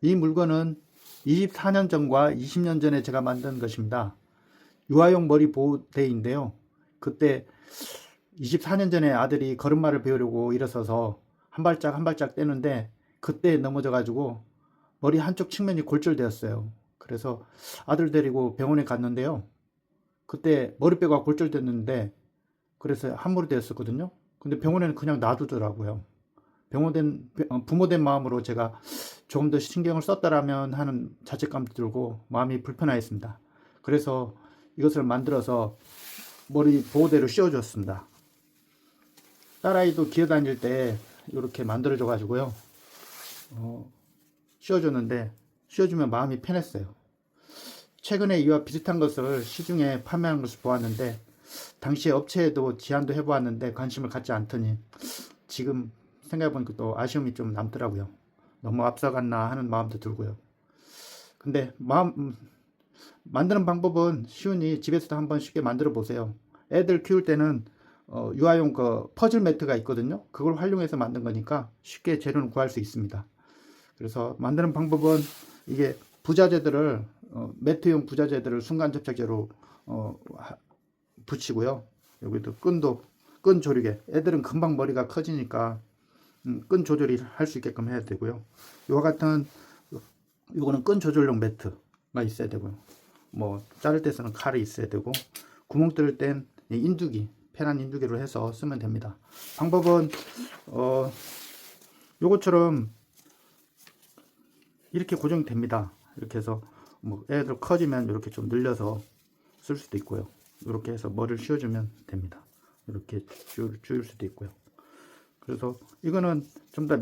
이 물건은 24년 전과 20년 전에 제가 만든 것입니다. 유아용 머리 보호대인데요. 그때 24년 전에 아들이 걸음마를 배우려고 일어서서 한 발짝 한 발짝 떼는데 그때 넘어져 가지고 머리 한쪽 측면이 골절되었어요. 그래서 아들 데리고 병원에 갔는데요. 그때 머리뼈가 골절됐는데 그래서 함몰이 되었었거든요. 근데 병원에는 그냥 놔두더라고요. 부모된 마음으로 제가 조금 더 신경을 썼다라면 하는 자책감도 들고 마음이 불편하였습니다. 그래서 이것을 만들어서 머리 보호대로 씌워주었습니다. 딸아이도 기어다닐 때 이렇게 만들어줘 가지고요 씌워줬는데 씌워주면 마음이 편했어요. 최근에 이와 비슷한 것을 시중에 판매하는 것을 보았는데 당시 업체에도 제안도 해보았는데 관심을 갖지 않더니 지금 생각해보니까 또 아쉬움이 좀 남더라고요. 너무 앞서갔나 하는 마음도 들고요. 근데 만드는 방법은 쉬우니 집에서도 한번 쉽게 만들어 보세요. 애들 키울 때는 유아용 그 퍼즐 매트가 있거든요. 그걸 활용해서 만든 거니까 쉽게 재료는 구할 수 있습니다. 그래서 만드는 방법은 이게 부자재들을 매트용 부자재들을 순간 접착제로 붙이고요. 여기도 끈 조리개. 애들은 금방 머리가 커지니까 끈 조절이 할 수 있게끔 해야 되고요. 이와 같은 요거는 끈 조절용 매트가 있어야 되고요. 뭐 자를 때 쓰는 칼이 있어야 되고 구멍 뚫을 땐 인두기, 편한 인두기로 해서 쓰면 됩니다. 방법은 요것처럼 이렇게 고정이 됩니다. 이렇게 해서 뭐 애들 커지면 이렇게 좀 늘려서 쓸 수도 있고요. 이렇게 해서 머리를 씌워주면 됩니다. 이렇게 줄일 수도 있고요. 그래서 이거는 좀 더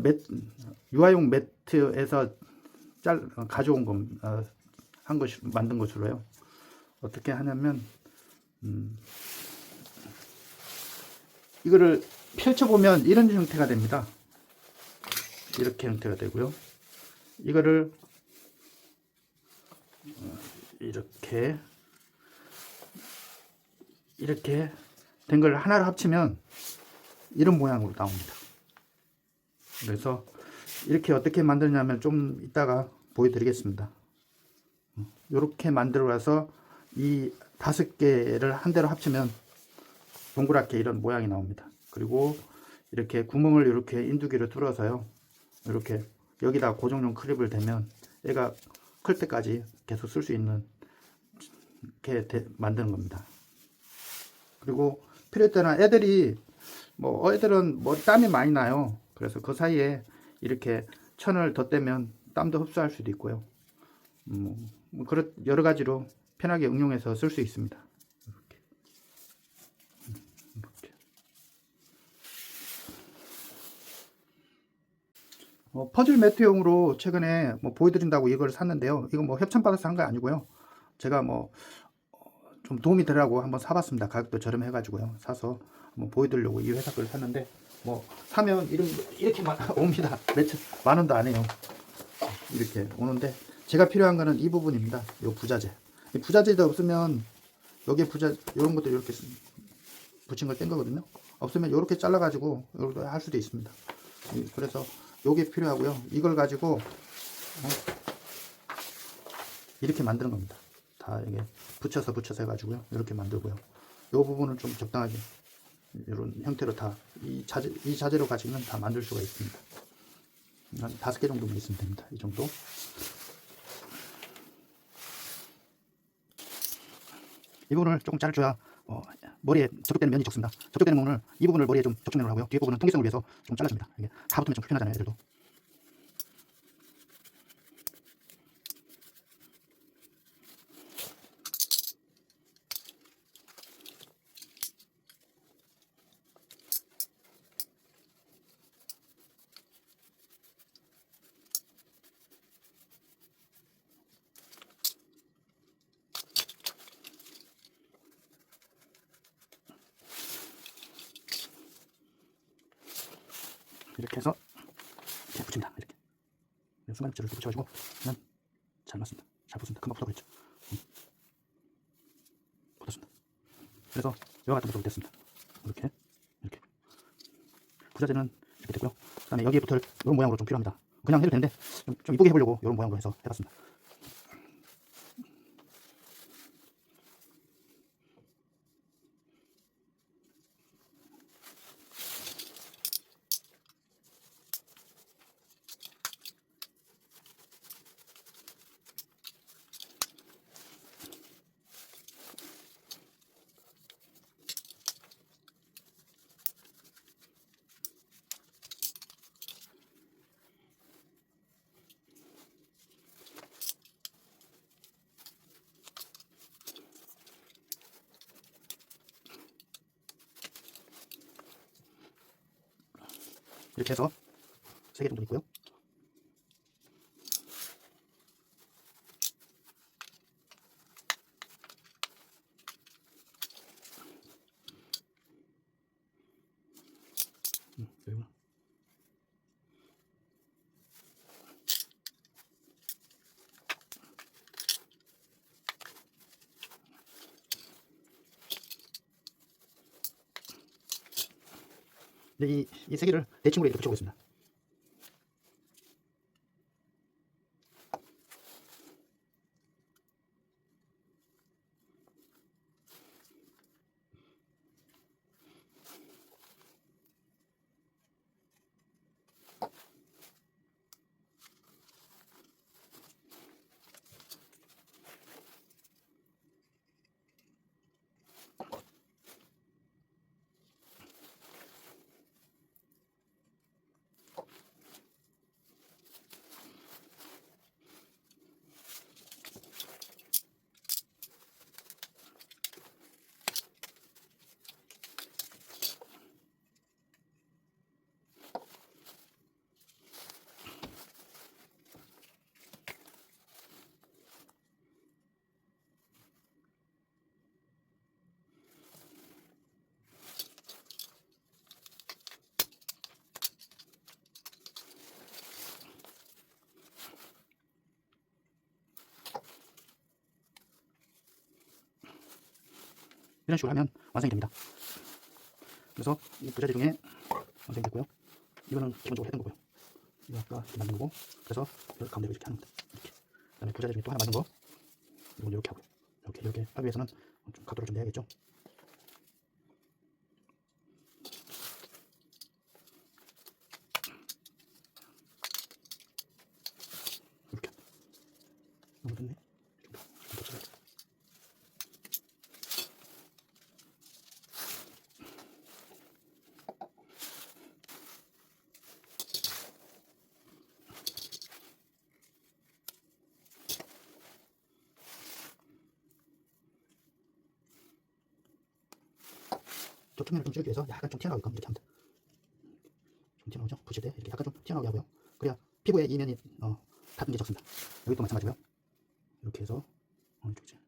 유아용 매트에서 가져온 만든 것으로요. 어떻게 하냐면 이거를 펼쳐보면 이런 형태가 됩니다. 이렇게 형태가 되고요. 이거를 이렇게 된 걸 하나로 합치면 이런 모양으로 나옵니다. 그래서 이렇게 어떻게 만드냐면 좀 이따가 보여드리겠습니다. 이렇게 만들어서 이 5개를 한 대로 합치면 동그랗게 이런 모양이 나옵니다. 그리고 이렇게 구멍을 이렇게 인두기로 뚫어서요. 이렇게 여기다 고정용 클립을 대면 얘가 클 때까지 계속 쓸 수 있는 이렇게 만드는 겁니다. 그리고 필요할 때는 애들은 땀이 많이 나요. 그래서 그 사이에 이렇게 천을 덧대면 땀도 흡수할 수도 있고요. 여러 가지로 편하게 응용해서 쓸 수 있습니다. 이렇게. 퍼즐 매트용으로 최근에 보여드린다고 이걸 샀는데요. 이거 협찬받아서 산 거 아니고요. 제가 좀 도움이 되라고 한번 사봤습니다. 가격도 저렴해가지고요. 사서 한번 보여드리려고 이 회사 걸 샀는데 사면 이렇게 옵니다. 만 원도 안 해요. 이렇게 오는데 제가 필요한 거는 이 부분입니다. 요 부자재. 이 부자재도 없으면 여기에 이런 것도 이렇게 붙인 걸 뗀 거거든요. 없으면 이렇게 잘라가지고 이렇게 할 수도 있습니다. 그래서 요게 필요하고요. 이걸 가지고 이렇게 만드는 겁니다. 다 이게 붙여서 해가지고요. 이렇게 만들고요. 요 부분은 좀 적당하게 이런 형태로 다 이 자재로 가지고는 다 만들 수가 있습니다. 한 5개 정도만 있으면 됩니다. 이 정도. 이 부분을 조금 자르줘야 머리에 접촉되는 면이 적습니다. 접촉되는 부분을 이 부분을 머리에 좀 접촉면을 하고요. 뒤에 부분은 통기성을 위해서 좀 잘라줍니다. 이게 다 붙으면 좀 불편하잖아요. 애들도. 이렇게 해서 이렇게 붙입니다. 이렇게 순간 붙여를 이렇게 붙여가지고 그냥 잘 맞습니다. 잘 붙습니다. 금방 붙어버렸죠. 붙었습니다. 그래서 이와 같은 것으로 됐습니다. 이렇게 부자재는 이렇게 됐고요. 그 다음에 여기에 붙을 이런 모양으로 좀 필요합니다. 그냥 해도 되는데 좀 이쁘게 해보려고 이런 모양으로 해서 해봤습니다. 이렇게 해서 3개 정도 있고요. 여기구나. 이 3개를 대칭으로 이렇게 붙여보겠습니다. 이런 식으로 하면 완성이 됩니다. 그래서 이 부자재 중에 완성이 됐고요. 이거는 기본적으로 했던 거고요. 이거 아까 이렇게 만든 거고, 그래서 여기 가운데로 이렇게 하는 겁니다. 이렇게. 그다음에 부자재 중에 또 하나 만든 거, 이건 이렇게 하고요. 이렇게 하기 위해서는 좀 각도를 좀 내야겠죠. 이렇게. 너무 좋네. 좀 더 쳐야겠다. 저 측면을 좀 줄이기 위해서 약간 좀 튀어나오게끔 이렇게 합니다. 좀 튀어나오죠? 부실 때 이렇게 약간 좀 튀어나오게 하고요. 그래야 피부에 이면이 닿는 게 적습니다. 여기도 마찬가지고요. 이렇게 해서 이쪽이지.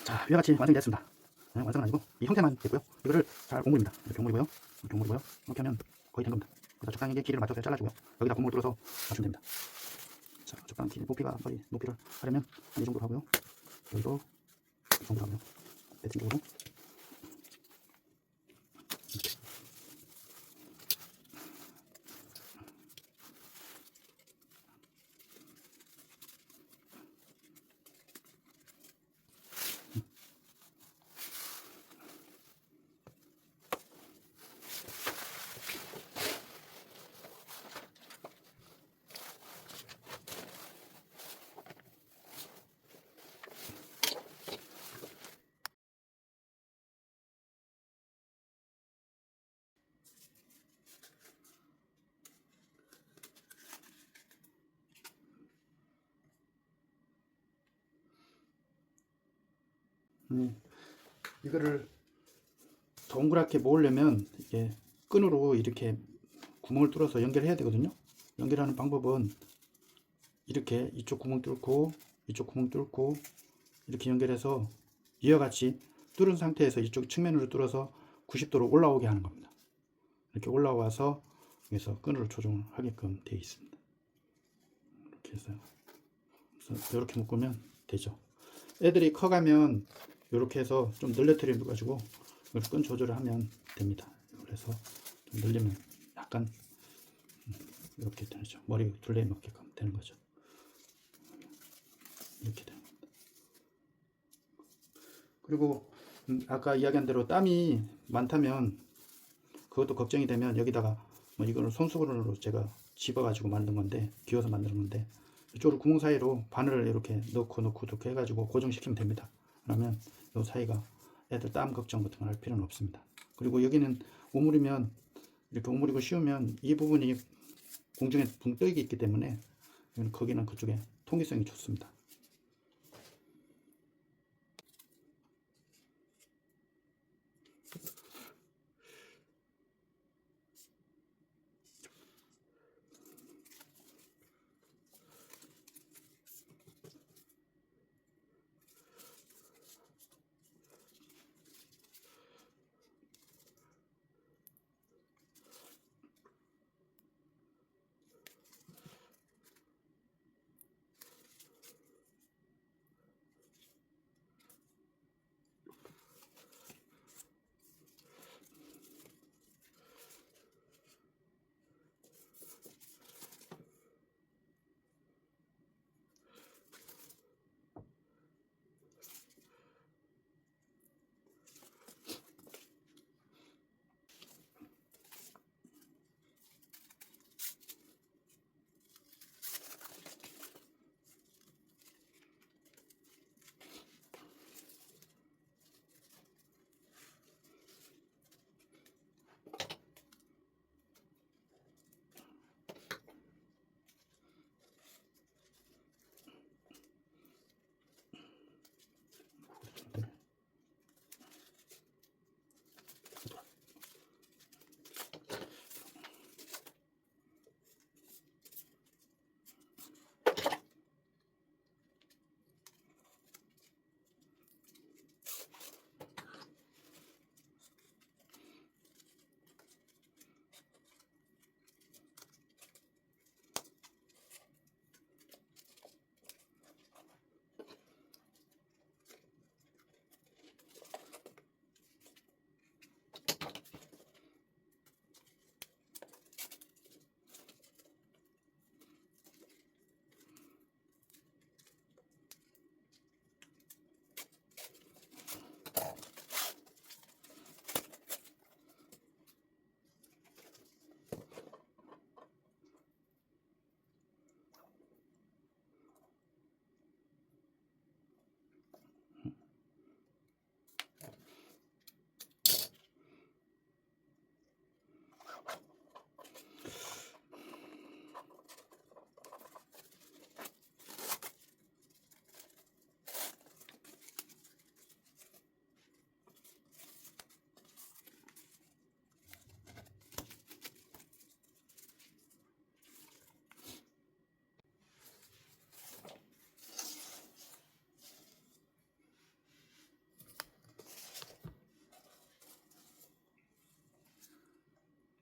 자, 이와 같이 완성이 됐습니다. 완성은 아니고 이 형태만 됐고요. 이거를 잘 곡물입니다. 이렇게 곡물이고요. 곡물이고요. 이렇게 하면 거의 된 겁니다. 그래서 적당히 길이를 맞춰서 잘라주고요. 여기다 곡물 뚫어서 맞추면 됩니다. 자, 적당히 높이가 거의 높이를 하려면 한 이 정도로 하고요. 여기도 이 정도로 하고요. 배팅 쪽으로 이렇게. 이거를 동그랗게 모으려면 이게 끈으로 이렇게 구멍을 뚫어서 연결해야 되거든요. 연결하는 방법은 이렇게 이쪽 구멍 뚫고 이쪽 구멍 뚫고 이렇게 연결해서 이와 같이 뚫은 상태에서 이쪽 측면으로 뚫어서 90도로 올라오게 하는 겁니다. 이렇게 올라와서 여기서 끈으로 조정을 하게끔 되어 있습니다. 이렇게 해서 이렇게 묶으면 되죠. 애들이 커가면 이렇게 해서 좀 늘려뜨려 가지고 끈 조절을 하면 됩니다. 그래서 좀 늘리면 약간 이렇게 되죠. 머리 둘레에 맞게끔 되는 거죠. 이렇게 되는 겁니다. 그리고 아까 이야기한 대로 땀이 많다면 그것도 걱정이 되면 여기다가 뭐 이거는 손수건으로 제가 집어가지고 만든 건데, 기어서 만든 건데, 이쪽으로 구멍 사이로 바늘을 이렇게 넣고 이렇게 해가지고 고정시키면 됩니다. 그러면 이 사이가 애들 땀 걱정 같은 걸 할 필요는 없습니다. 그리고 여기는 오물이면 이렇게 오물이고 씌우면 이 부분이 공중에 붕 떠 있기 때문에 거기는 그쪽에 통기성이 좋습니다.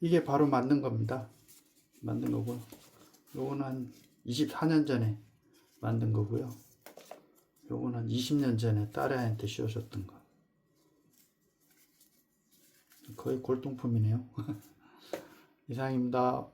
이게 바로 만든 겁니다. 만든 거고요. 요거는 한 24년 전에 만든 거고요. 요거는 한 20년 전에 딸애한테 씌워줬던 거. 거의 골동품이네요. 이상입니다.